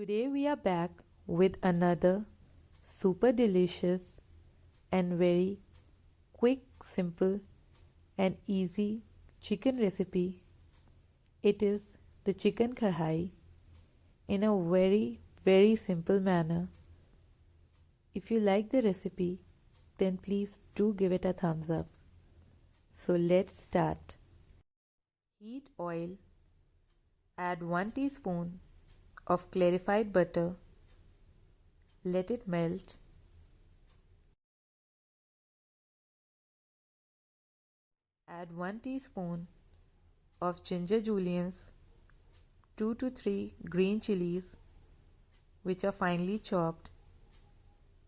Today we are back with another super delicious and very quick, simple and easy chicken recipe. It is the chicken kadhai in a very simple manner. If you like the recipe, then please do give it a thumbs up. So let's start. Heat oil, add 1 teaspoon of clarified butter, let it melt. Add 1 teaspoon of ginger julienne, 2 to 3 green chilies which are finely chopped.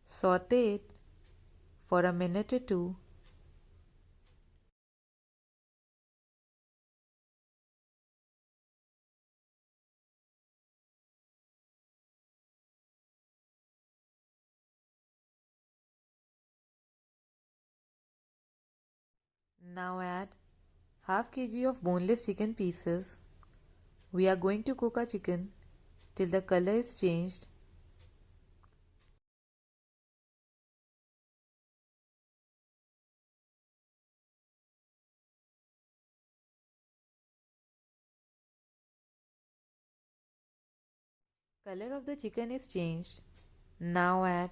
Saute it for a minute or two. Now add half kg of boneless chicken pieces. We are going to cook our chicken till the color is changed. Color of the chicken is changed. Now add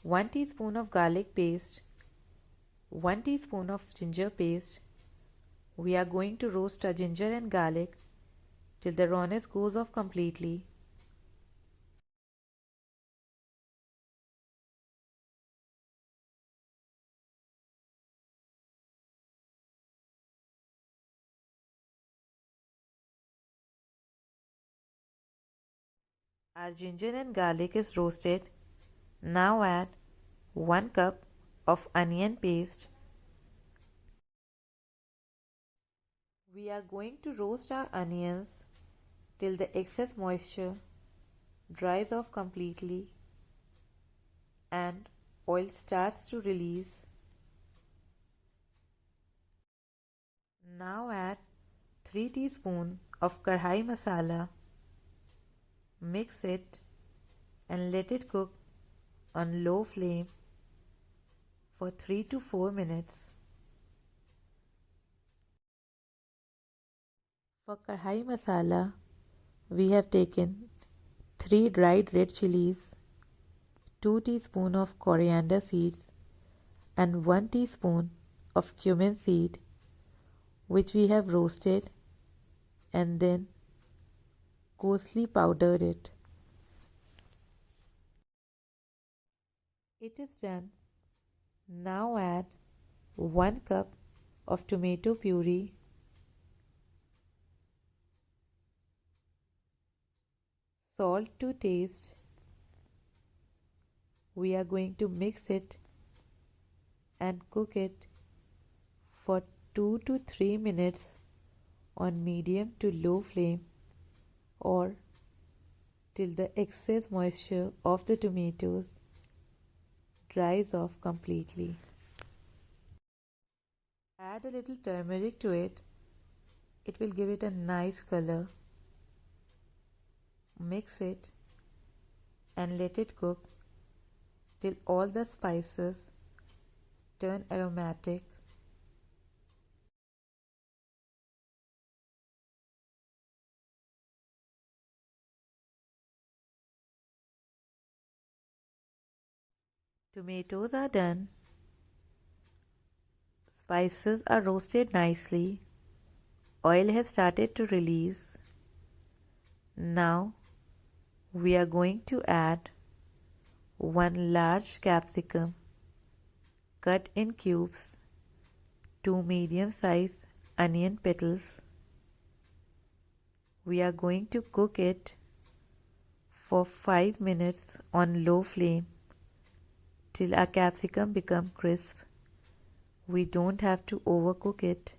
1 teaspoon of garlic paste, 1 teaspoon of ginger paste. We are going to roast our ginger and garlic till the rawness goes off completely. Our ginger and garlic is roasted. Now add 1 cup of onion paste. We are going to roast our onions till the excess moisture dries off completely and oil starts to release. Now add 3 teaspoons of kadhai masala. Mix it and let it cook on low flame for 3 to 4 minutes. For kadhai masala, we have taken 3 dried red chilies, 2 teaspoons of coriander seeds and 1 teaspoon of cumin seed which we have roasted and then coarsely powdered it. It is done. Now add 1 cup of tomato puree, salt to taste. We are going to mix it and cook it for 2 to 3 minutes on medium to low flame or till the excess moisture of the tomatoes dries off completely. Add a little turmeric to it. It will give it a nice color. Mix it and let it cook till all the spices turn aromatic. Tomatoes are done. Spices are roasted nicely. Oil has started to release. Now we are going to add 1 large capsicum cut in cubes, 2 medium-sized onion petals. We are going to cook it for 5 minutes on low flame till our capsicum become crisp. We don't have to overcook it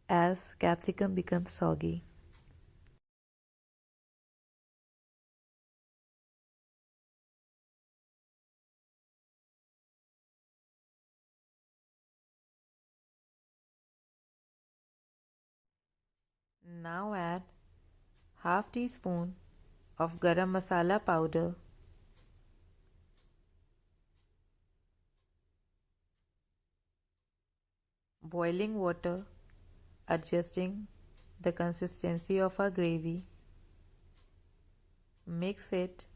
as capsicum becomes soggy. Now add half teaspoon of garam masala powder, boiling water adjusting the consistency of our gravy. Mix it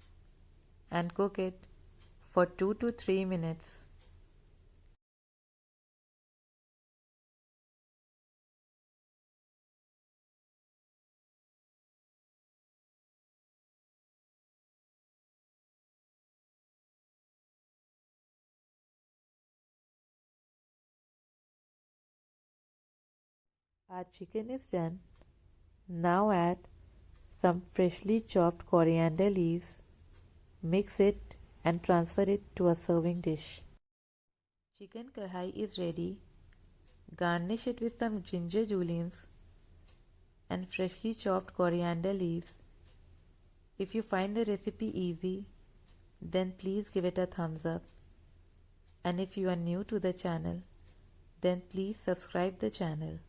and cook it for 2 to 3 minutes. Our chicken is done. Now add some freshly chopped coriander leaves, mix it and transfer it to a serving dish. Chicken kadhai is ready. Garnish it with some ginger juliennes and freshly chopped coriander leaves. If you find the recipe easy, then please give it a thumbs up. And if you are new to the channel, then please subscribe the channel.